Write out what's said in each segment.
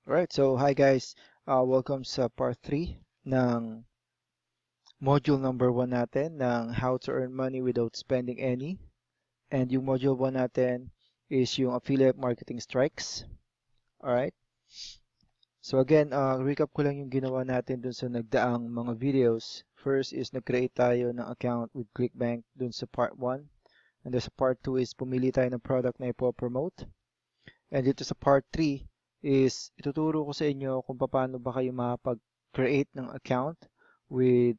Alright, so hi guys. Welcome sa part 3 ng module number 1 natin ng How to Earn Money Without Spending Any. And yung module 1 natin is yung Affiliate Marketing Strikes. Alright, so again, recap ko lang yung ginawa natin dun sa nagdaang mga videos. First is nag-create tayo ng account with ClickBank dun sa part 1. And then sa part 2 is pumili tayo ng product na ipopromote. And dito sa part 3 is ituturo ko sa inyo kung paano ba kayo makapag-create ng account with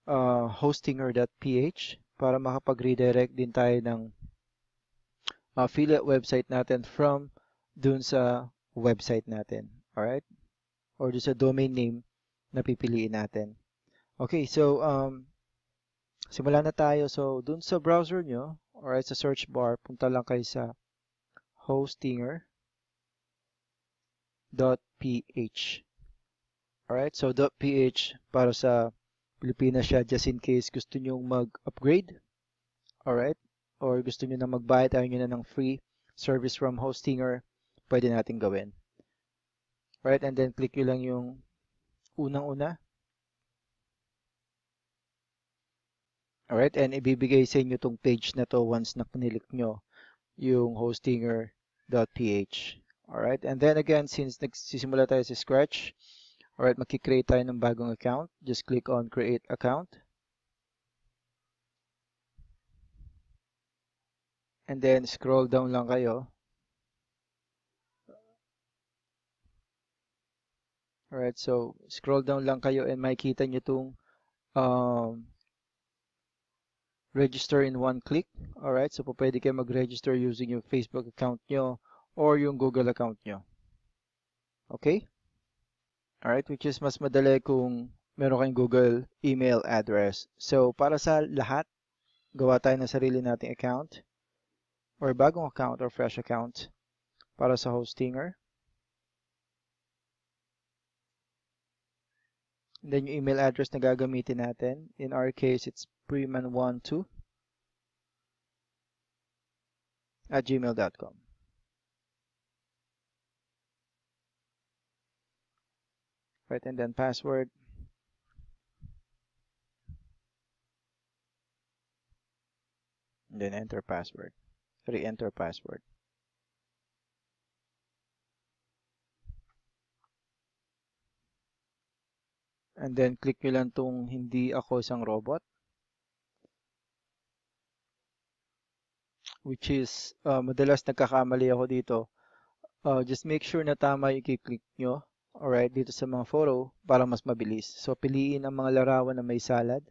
hostinger.ph para makapag-redirect din tayo ng affiliate website natin from dun sa website natin. Alright? Or dun sa domain name na pipiliin natin. Okay, so simulan na tayo. So dun sa browser nyo, alright, sa search bar, punta lang kayo sa hostinger.ph. Alright, so .ph para sa Pilipinas siya just in case gusto nyong mag-upgrade. Alright, or gusto nyo na magbayad, ayaw nyo na ng free service from Hostinger, pwede natin gawin. Alright, and then click nyo lang yung unang-una. Alright, and ibibigay sa inyo tong page na to once na kinilik nyo yung hostinger.ph. Alright, and then again, since nagsisimula tayo sa scratch, alright, makikreate tayo ng bagong account. Just click on create account. And then scroll down lang kayo. Alright, so scroll down lang kayo and makikita nyo itong register in one click. Alright, so pwede kayo mag-register using yung Facebook account nyo or yung Google account nyo. Okay? Alright, which is mas madali kung meron kayong Google email address. So para sa lahat, gawa tayo ng sarili nating account or bagong account or fresh account para sa Hostinger. And then yung email address na gagamitin natin. In our case, it's freeman12@gmail.com. Right, and then password. And then enter password. Re-enter password. And then click nyo lang tong hindi ako isang robot. Which is, madalas nagkakamali ako dito. Just make sure na tama yung i-click nyo. Alright, dito sa mga photo para mas mabilis. So, piliin ang mga larawan na may salad.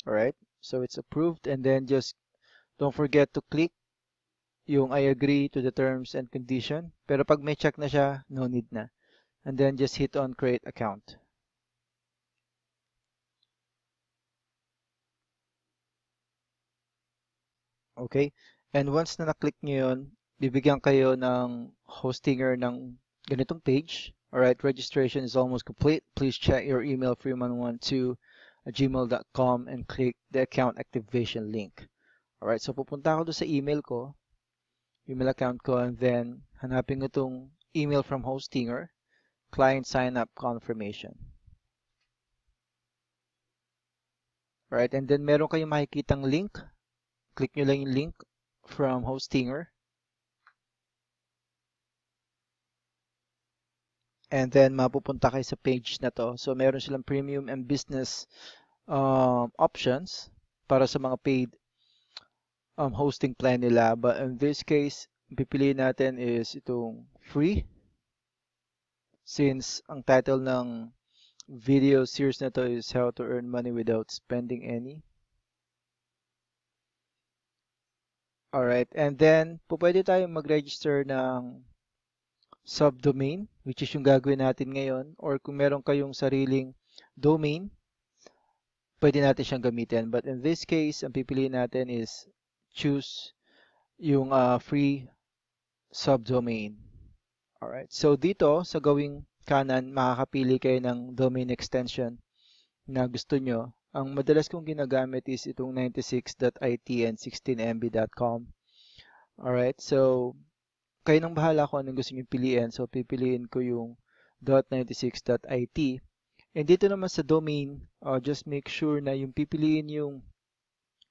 Alright, so it's approved and then just don't forget to click yung I agree to the terms and condition. Pero pag may check na siya, no need na. And then just hit on create account. Okay? And once na na-click nyo yun, bibigyan kayo ng Hostinger ng ganitong page. Alright, registration is almost complete. Please check your email freeman12@gmail.com and click the account activation link. Alright, so pupunta ako doon sa email ko, email account ko, and then hanapin ko itong email from Hostinger, client sign up confirmation. Alright, and then meron kayong makikitang link. Click nyo lang yung link from Hostinger. And then mapupunta kayo sa page na to. So meron silang premium and business options para sa mga paid hosting plan nila. But in this case, pipiliin natin is itong free. Since ang title ng video series na to is How to Earn Money Without Spending Any. Alright, and then pwede tayong mag-register ng subdomain, which is yung gagawin natin ngayon, or kung meron kayong sariling domain, pwede natin siyang gamitin. But in this case, ang pipiliin natin is choose yung free subdomain. Alright, so dito sa gawing kanan, makakapili kayo ng domain extension na gusto nyo. Ang madalas kong ginagamit is itong 96.it and 16mb.com. Alright, so kayo nang bahala kung anong gusto niyo piliin. So pipiliin ko yung .96.it. And dito naman sa domain, just make sure na yung pipiliin yung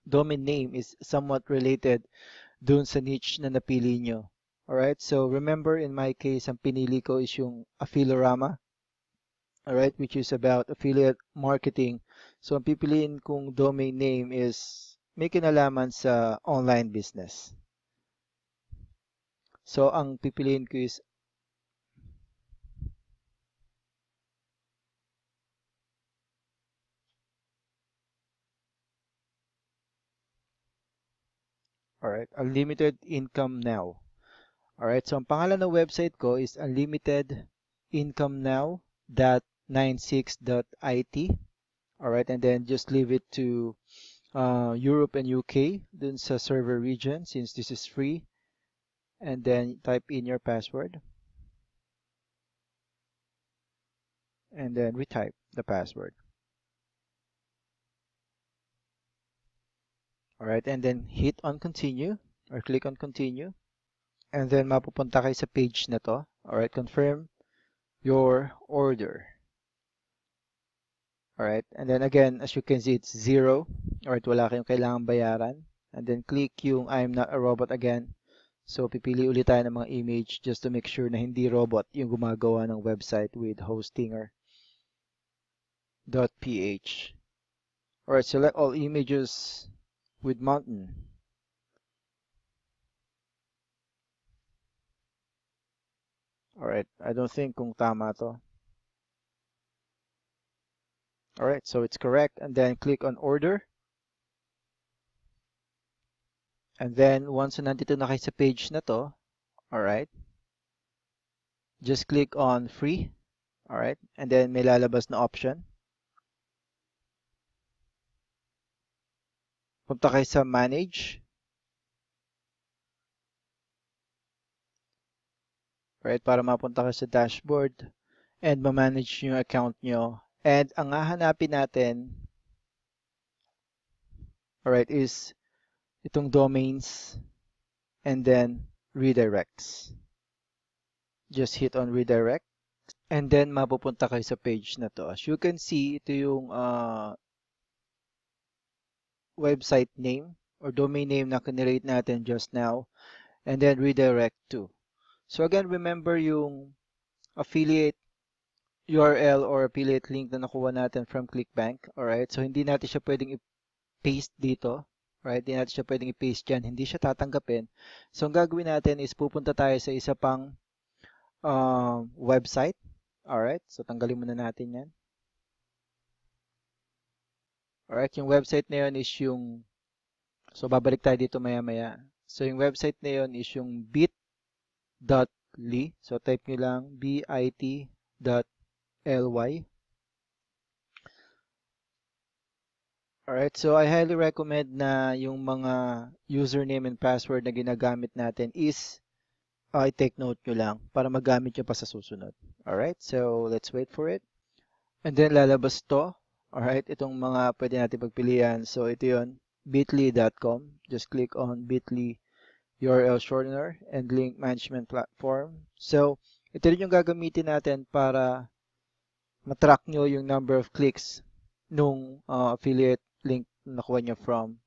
domain name is somewhat related dun sa niche na napili nyo. Alright, so remember in my case, ang pinili ko is yung Affilorama. Alright, which is about affiliate marketing. So ang pipiliin kong domain name is may kinalaman sa online business. So ang pipiliin ko is alright, Unlimited Income Now. Alright, so ang pangalan ng website ko is unlimitedincomenow.96.it. Alright, and then just leave it to Europe and UK dun sa server region since this is free. And then type in your password. And then retype the password. Alright, and then hit on continue or click on continue. And then mapupunta kayo sa page na to. Alright, confirm your order. Alright, and then again, as you can see, it's 0. Alright, wala kayong kailangang bayaran. And then click yung I'm not a robot again. So pipili ulit tayo ng mga image just to make sure na hindi robot yung gumagawa ng website with hostinger.ph. Alright, select all images with mountain. Alright, I don't think kung tama to. Alright, so it's correct. And then click on order. And then once nandito na kayo sa page na to, alright, just click on free. Alright, and then may lalabas na option. Punta kayo sa manage. Alright, para mapunta kayo sa dashboard and ma-manage yung account nyo. And ang hahanapin natin, alright, is itong domains and then redirects. Just hit on redirect and then mapupunta kayo sa page na to. As you can see, ito yung website name or domain name na kinirate natin just now and then redirect to. So again, remember yung affiliate URL or affiliate link na nakuha natin from ClickBank. Alright, so hindi natin siya pwedeng i-paste dito. Right, hindi natin siya pwedeng i-paste dyan. Hindi siya tatanggapin. So ang gagawin natin is pupunta tayo sa isa pang website. Alright, so tanggalin muna natin yan. Alright, yung website na yun is yung, so babalik tayo dito maya-maya. So yung website na yun is yung bit.ly. So type nyo lang bit.ly. Alright, so I highly recommend na yung mga username and password na ginagamit natin is i-take note nyo lang para magamit nyo pa sa susunod. Alright, so let's wait for it. And then lalabas to. Alright, itong mga pwede natin pagpilian. So ito yun, bit.ly.com. Just click on bit.ly URL shortener and link management platform. So ito rin yung gagamitin natin para matrack nyo yung number of clicks nung affiliate link na nakuha nyo from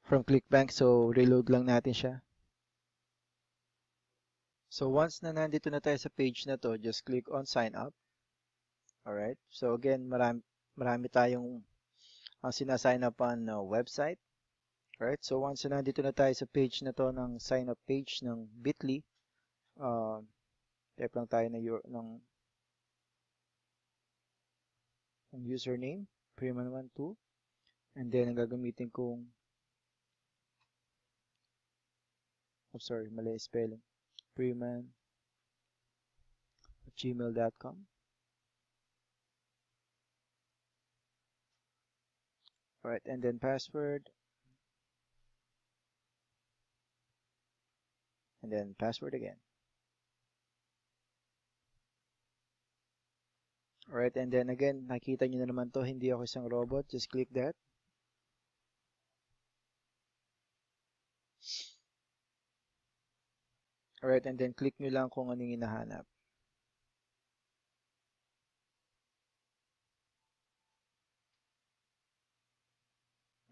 ClickBank. So reload lang natin siya. So once na nandito na tayo sa page na to, just click on sign up. Alright, so again, marami tayong sinasign upan na website. Alright, so once na nandito na tayo sa page na to ng sign up page ng bit.ly, type lang tayo ng username, Freeman12, and then ang gagamitin kong, mali spelling, freeman@gmail.com. Alright, and then password, and then password again. Alright, and then again, nakita nyo na naman to, hindi ako isang robot. Just click that. Alright, and then click nyo lang kung anong hinahanap.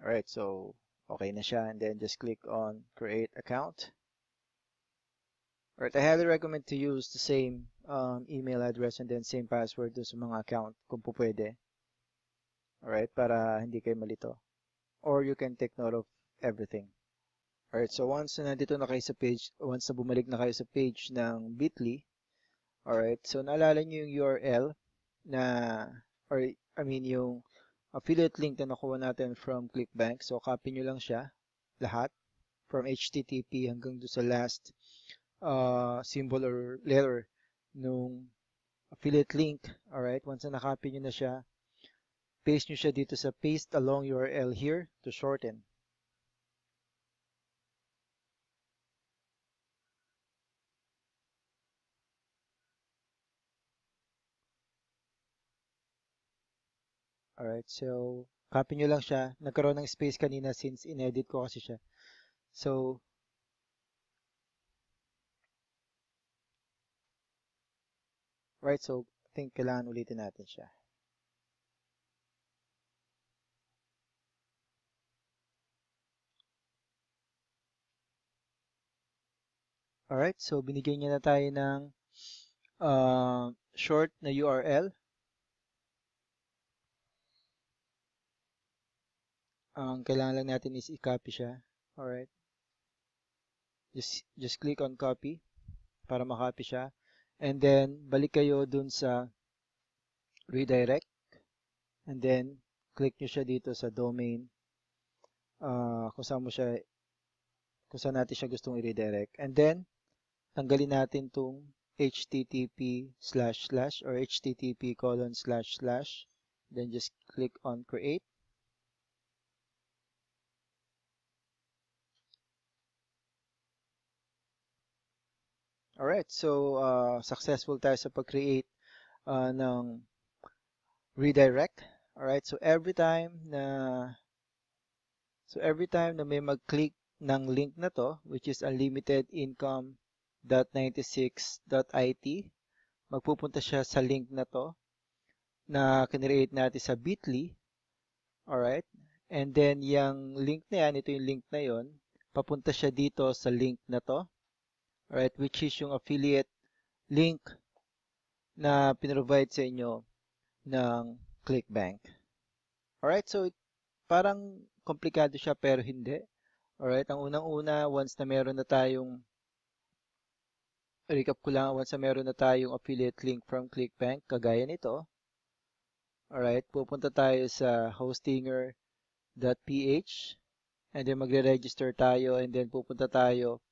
Alright, so okay na siya, and then just click on create account. Alright, I highly recommend to use the same email address and then same password dun sa mga account kung po pwede. Alright, para hindi kayo malito. Or you can take note of everything. Alright, so once na nandito na kayo sa page, once na bumalik na kayo sa page ng Bitly, alright, so naalala nyo yung URL na, or I mean yung affiliate link na nakuha natin from ClickBank. So copy nyo lang siya, lahat, from HTTP hanggang do sa last symbol or letter nung affiliate link. Alright, once na nakopy nyo na siya, paste nyo siya dito sa paste along URL here to shorten. Alright, so copy nyo lang siya. Nagkaroon ng space kanina since inedit ko kasi siya. So, right, so I think kailangan ulitin natin siya. Alright, so binigyan niya na tayo ng short na URL. Ang kailangan lang natin is i-copy siya. Alright. Just click on copy para makopy siya. And then, balik kayo dun sa redirect. And then, click nyo siya dito sa domain. Kung saan natin siya gustong i-redirect. And then, tanggalin natin tong http / or http:// then just click on create. Alright, so successful tayo sa pag-create ng redirect. Alright, so every time na may mag-click ng link na to, which is unlimitedincome.96.it, magpupunta siya sa link na to na kinreate natin sa Bitly. Alright, and then yung link na yan, ito yung link na yon, papunta siya dito sa link na to. Alright, which is yung affiliate link na pinrovide sa inyo ng ClickBank. Alright, so parang komplikado siya pero hindi. Alright, ang unang-una, once na meron na tayong, recap ko lang, once na meron na tayong affiliate link from ClickBank, kagaya nito, alright, pupunta tayo sa hostinger.ph and then magre-register tayo and then pupunta tayo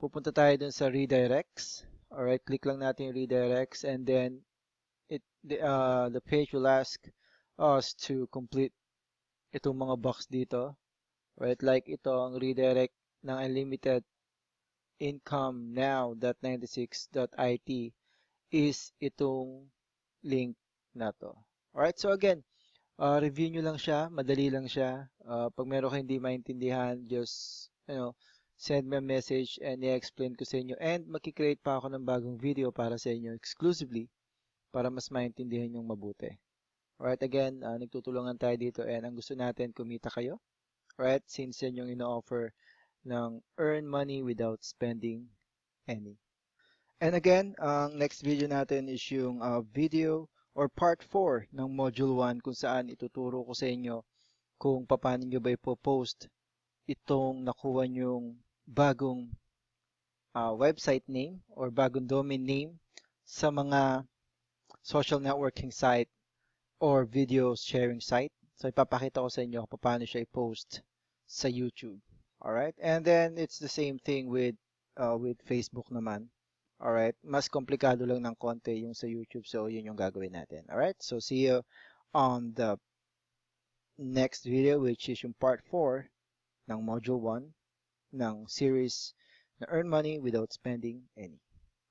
dun sa redirects. Alright, click lang natin yung redirects and then the page will ask us to complete itong mga box dito. Right, like ito ang redirect ng unlimitedincomenow.96.it is itong link na to. Alright, so again, review nyo lang siya, madali lang siya. Pag meron kayong hindi maintindihan, just, send me a message and i-explain ko sa inyo. And makikreate pa ako ng bagong video para sa inyo exclusively para mas maintindihan yung mabuti. Alright, again, nagtutulungan tayo dito and ang gusto natin, kumita kayo. Alright, since yan yung ino-offer ng earn money without spending any. And again, ang next video natin is yung video or part 4 ng module 1 kung saan ituturo ko sa inyo kung paano nyo ba ipopost itong nakuha nyong bagong website name or bagong domain name sa mga social networking site or video sharing site. So ipapakita ko sa inyo kung paano siya i-post sa YouTube. Alright? And then it's the same thing with Facebook naman. Alright? Mas komplikado lang ng konti yung sa YouTube. So yun yung gagawin natin. Alright? So see you on the next video, which is yung part 4 ng module 1 ng series na Earn Money Without Spending Any.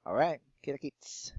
Alright? Kita kits!